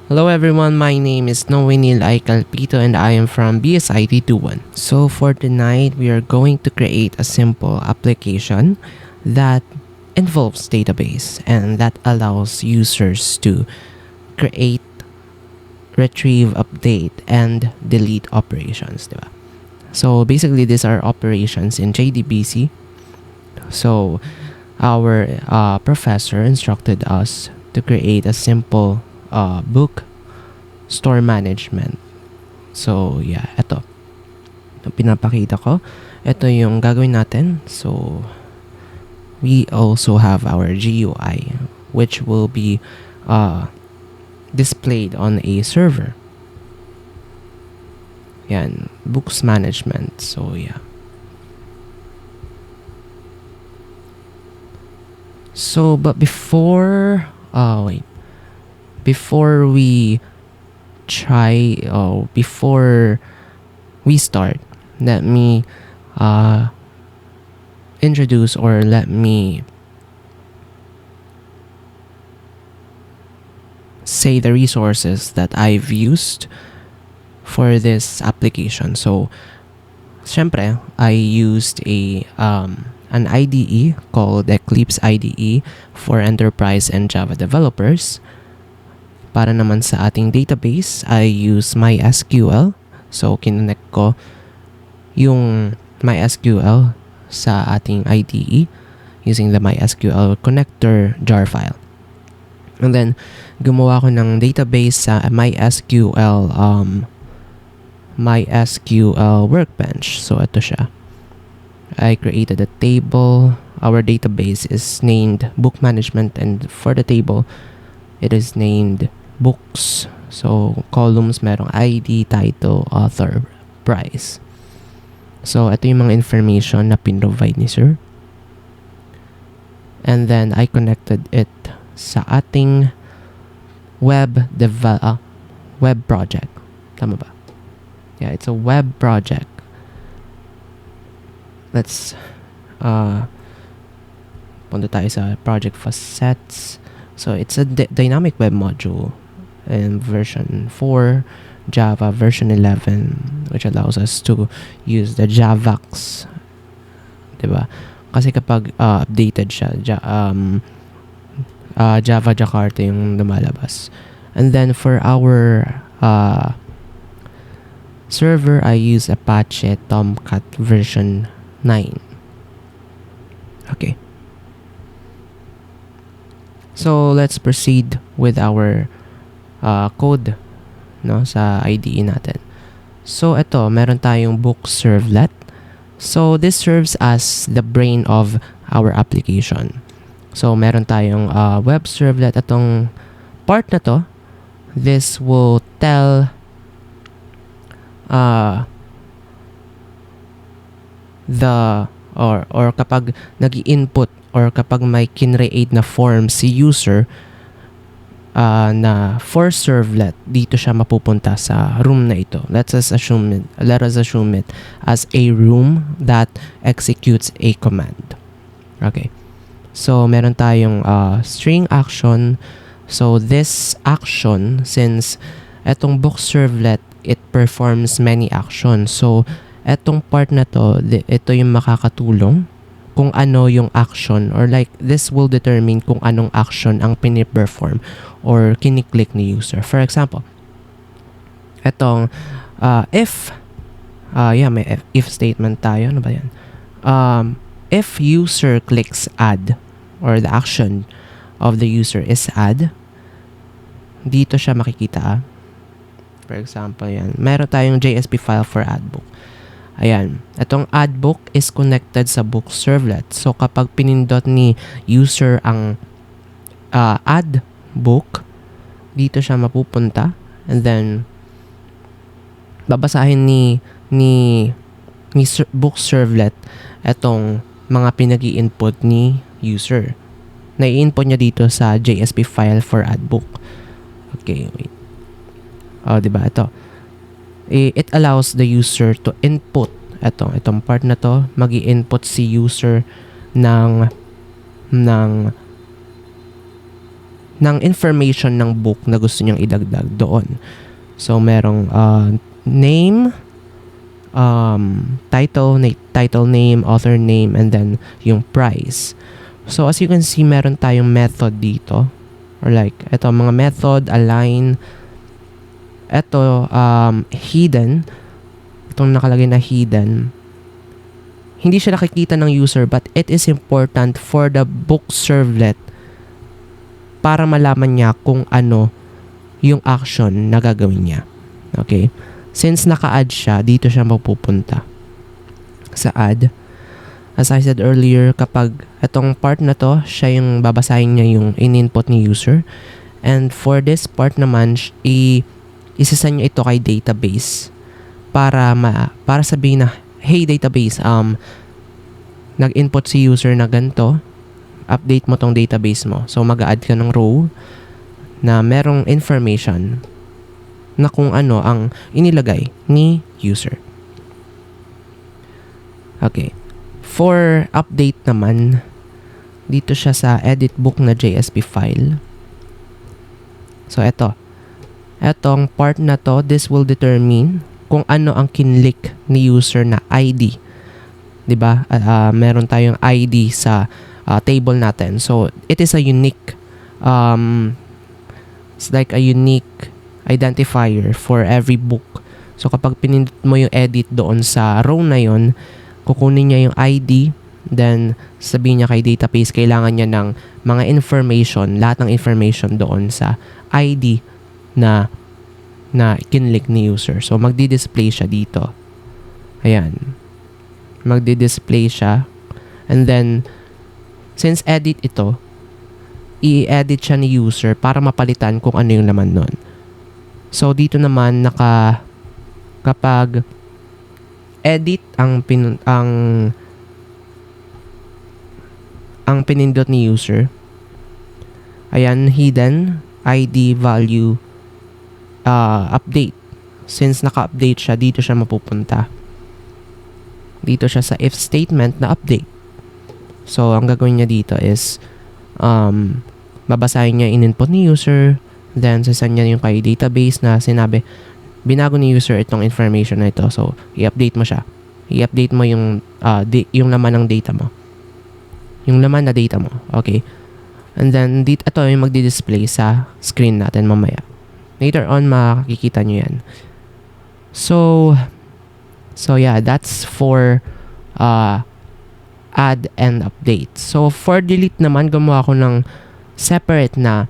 Hello everyone, my name is Noenil Aikalpito and I am from BSIT 21. So for tonight, we are going to create a simple application that involves database and that allows users to create, retrieve, update, and delete operations, diba? So basically, these are operations in JDBC. So our professor instructed us to create a simple book store management. So yeah, ito. Ito pinapakita ko. Ito yung gagawin natin. So we also have our GUI which will be displayed on a server. Yan, books management. So yeah. So but before we before we start, let me introduce or let me say the resources that I've used for this application. So syempre, I used an IDE called Eclipse IDE for enterprise and Java developers. Para naman sa ating database, I use MySQL. So, kinonect ko yung MySQL sa ating IDE using the MySQL connector jar file. And then, gumawa ko ng database sa MySQL Workbench. So, ito siya. I created a table. Our database is named Book Management, and for the table, it is named Books. So, columns, merong ID, title, author, price. So, ito yung mga information na pinrovide ni sir. And then, I connected it sa ating web project. Tama ba? Yeah, it's a web project. Let's punta tayo sa project facets. So it's a dynamic web module in version 4, Java version 11, which allows us to use the JAVAX, diba? Kasi kapag updated siya, Java Jakarta yung lumalabas. And then for our server, I use Apache Tomcat version 9. Okay. So let's proceed with our code sa IDE natin. So ito, meron tayong book servlet. So this serves as the brain of our application. So meron tayong web servlet. Itong part na to, this will tell or kapag nag-i-input or kapag may kinreate na form si user na for servlet, dito siya mapupunta sa room na ito. Let us assume it as a room that executes a command. Okay. So meron tayong string action. So this action, since etong book servlet, it performs many actions. So etong part na to, ito yung makakatulong kung ano yung action, or like this will determine kung anong action ang piniperform or kiniklik ni user. For example, etong if may if statement tayo. Ano ba yan? If user clicks add, or the action of the user is add, dito siya makikita. For example, yan. Meron tayong JSP file for add book. Ayan. Itong add book is connected sa book servlet. So, kapag pinindot ni user ang add book, dito siya mapupunta. And then, babasahin ni book servlet itong mga pinag-i-input ni user. Na-i-input niya dito sa JSP file for add book. Okay, wait. Diba? Ito. It allows the user to input itong part na to. Mag-i-input si user ng ng information ng book na gusto niyang idagdag doon. So, merong name, title name, author name, and then yung price. So, as you can see, meron tayong method dito. Or like, ito, mga method, align. Ito, hidden. Itong nakalagay na hidden. Hindi siya nakikita ng user, but it is important for the book servlet para malaman niya kung ano yung action na gagawin niya. Okay? Since naka-add siya, dito siya mapupunta sa add. As I said earlier, kapag itong part na to, siya yung babasahin niya yung in-input ni user. And for this part naman, isasend niya ito kay database para sabihin na, hey database, nag-input si user na ganito, update mo tong database mo. So, mag-add ka ng row na merong information na kung ano ang inilagay ni user. Okay. For update naman, dito siya sa edit book na JSP file. So, etong part na to, this will determine kung ano ang kinlik ni user na ID. 'Di ba? Meron tayong ID sa table natin. So, it is a unique it's like a unique identifier for every book. So, kapag pinindot mo yung edit doon sa row na yon, kukunin niya yung ID, then sabihin niya kay database, kailangan niya ng mga information, lahat ng information doon sa ID na kinlik ni user. So, magdi-display siya dito. Ayan. Magdi-display siya. And then, since edit ito, i-edit siya ni user para mapalitan kung ano yung laman nun. So, dito naman, kapag edit ang pinindot ni user, ayan, hidden, ID, value, update. Since naka-update siya, dito siya mapupunta. Dito siya sa if statement na update. So, ang gagawin niya dito is babasahin niya in-input ni user, then sasend niya yung kay database na sinabi, binago ni user itong information na ito. So, i-update mo siya. I-update mo yung laman ng data mo. Yung laman na data mo. Okay. And then, ito yung magdi-display sa screen natin mamaya. Later on, makikita nyo yan. So yeah, that's for add and update. So, for delete naman, gumawa ako ng separate na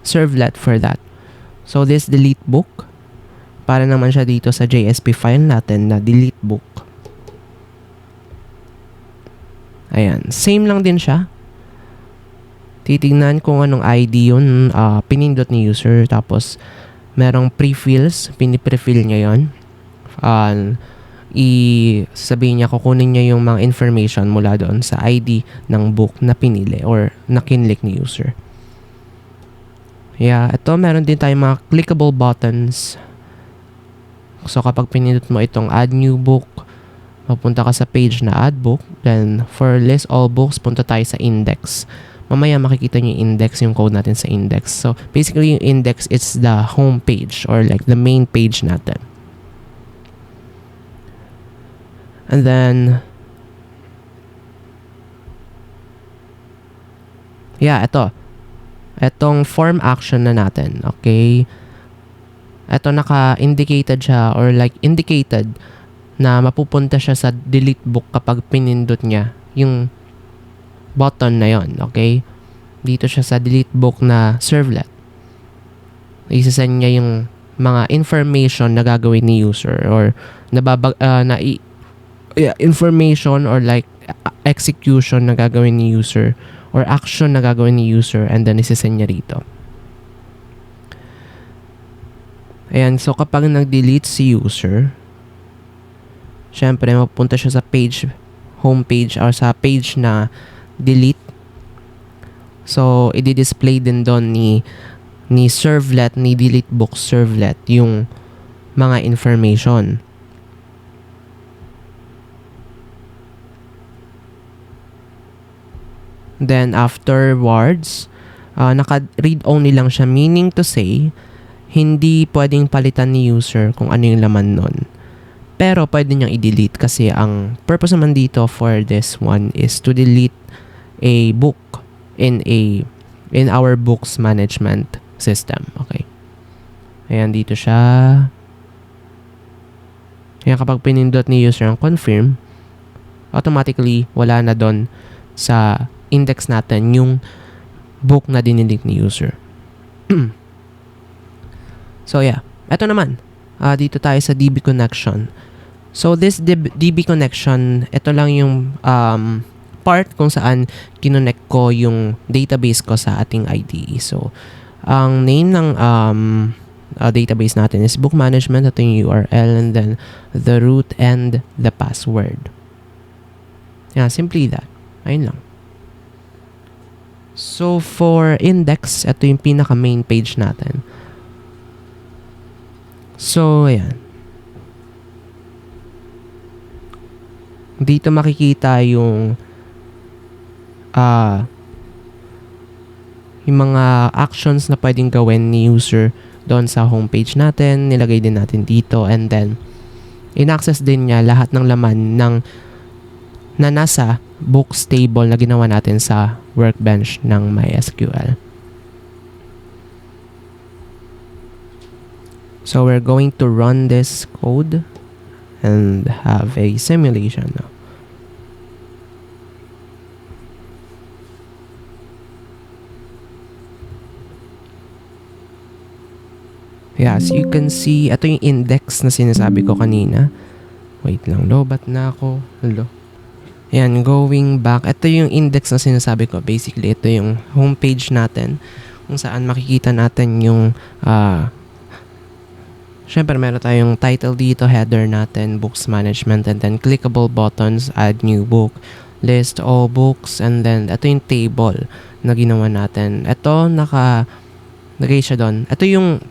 servlet for that. So, this delete book, para naman siya dito sa JSP file natin na delete book. Ayan. Same lang din siya. Titingnan kung anong ID yun, pinindot ni user, tapos merong pre-fills, piniprefill niya yun. Sabihin niya, kukunin niya yung mga information mula doon sa ID ng book na pinili or na kinlik ni user. Yeah, ito meron din tayong mga clickable buttons. So, kapag pinindot mo itong add new book, mapunta ka sa page na add book. Then, for list all books, punta tayo sa index. Mamaya makikita nyo yung index, yung code natin sa index. So, basically, yung index is the home page or like the main page natin. And then, yeah, etong form action na natin, okay? Ito naka-indicated siya or like indicated na mapupunta siya sa delete book kapag pinindot niya yung button na yon, okay? Dito siya sa delete book na servlet. Isasend niya yung mga information na gagawin ni user or information or like execution na gagawin ni user or action na gagawin ni user, and then isasend niya rito. Ayan, so kapag nag-delete si user, syempre mapupunta siya sa page, home page or sa page na delete. So, i-display din doon ni servlet, ni delete book servlet, yung mga information. Then, afterwards, naka-read only lang siya, meaning to say, hindi pwedeng palitan ni user kung ano yung laman nun. Pero pwede niyang i-delete kasi ang purpose naman dito for this one is to delete a book in our books management system. Okay. Ayan, dito siya. Ayan, kapag pinindot ni user ang confirm, automatically wala na doon sa index natin yung book na dinelete ni user. So yeah, eto naman. Dito tayo sa DB connection. So this DB connection, ito lang yung part kung saan kinonect ko yung database ko sa ating IDE. So ang name ng database natin is book management. Ito yung URL and then the root and the password. Yeah, simply that. Ayun lang. So for index, ito yung pinaka main page natin. So ayan. Dito makikita yung mga actions na pwedeng gawin ni user doon sa homepage natin. Nilagay din natin dito and then in-access din niya lahat ng laman na nasa books table na ginawa natin sa workbench ng MySQL. So we're going to run this code and have a simulation now. Yeah, as you can see, ito yung index na sinasabi ko kanina. Wait lang, lobat na ako. Hello. Ayan, going back. Ito yung index na sinasabi ko. Basically, ito yung homepage natin kung saan makikita natin yung syempre, meron tayong title dito, header natin, books management, and then clickable buttons, add new book, list all books, and then ito yung table na ginawa natin. Ito, nagay siya doon. Ito yung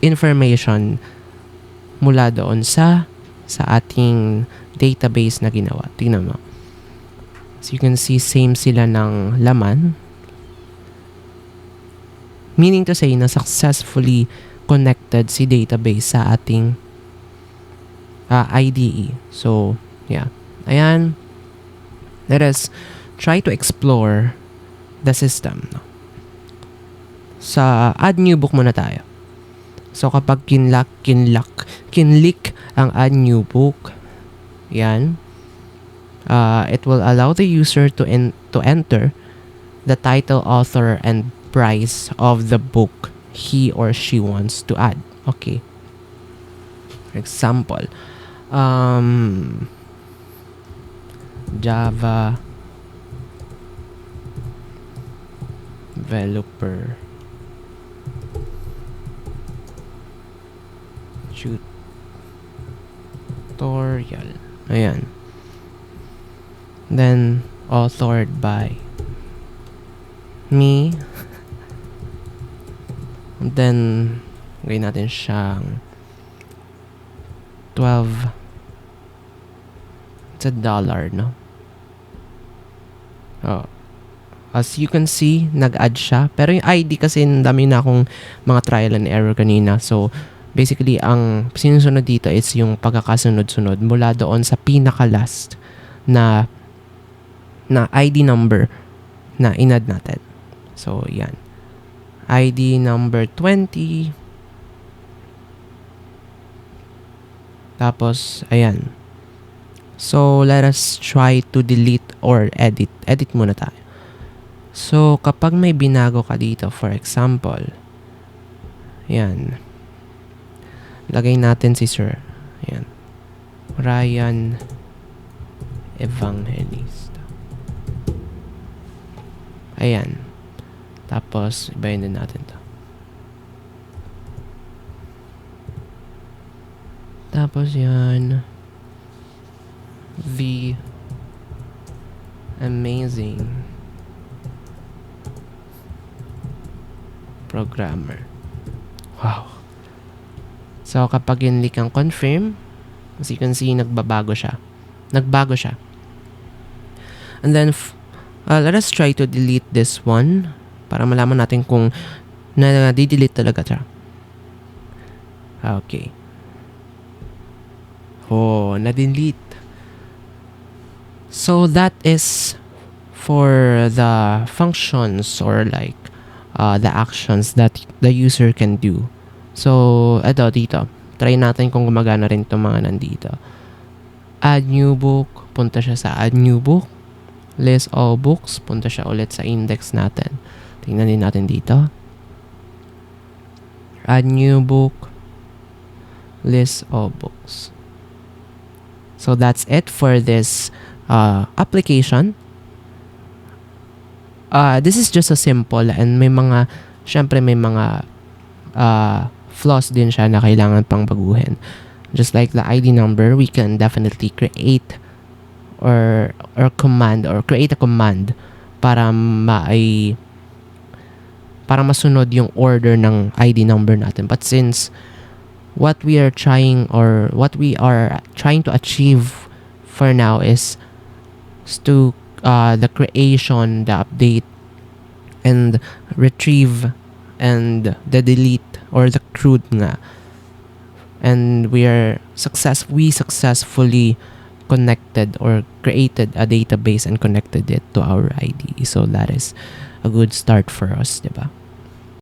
information mula doon sa ating database na ginawa. Tingnan mo. So you can see same sila ng laman. Meaning to say na successfully connected si database sa ating IDE. So, yeah. Ayan. Let us try to explore the system. Sa add new book muna tayo. So, kapag kinlik ang add new book, yan, it will allow the user to enter the title, author, and price of the book he or she wants to add. Okay. For example, Java developer tutorial. Ayan. Then, authored by me. And then, gawin natin siyang 12. It's $1, no? Oh. As you can see, nag-add siya. Pero yung ID kasi, dami na akong mga trial and error kanina. So, basically, ang sinusunod dito is yung pagkakasunod-sunod mula doon sa pinaka-last na ID number na in-add natin. So, yan. ID number 20. Tapos, ayan. So, let us try to delete or edit. Edit muna tayo. So, kapag may binago ka dito, for example, ayan. Lagay natin si Sir. Ayan. Ryan Evangelista. Ayan. Tapos, ibayin din natin to. Tapos yan. The amazing programmer. Wow. So, kapag in-click ang confirm, as you can see, nagbago siya. Nagbago siya. And then, let us try to delete this one. para malaman natin kung na-delete talaga siya. Okay. Oh, na-delete. So that is for the functions or like the actions that the user can do. So, eto dito. Try natin kung gumagana rin itong mga nandito. Add new book. Punta siya sa add new book. List all books. Punta siya ulit sa index natin. Tingnan din natin dito. Add new book. List all books. So, that's it for this application. This is just a simple and may mga, syempre may mga flaws din siya na kailangan pang baguhin. Just like the ID number, we can definitely create or create a command para masunod yung order ng ID number natin. But since what we are trying to achieve for now is to the creation, the update, and retrieve, and the delete or the CRUD nga. And we successfully connected or created a database and connected it to our ID. So that is a good start for us, diba?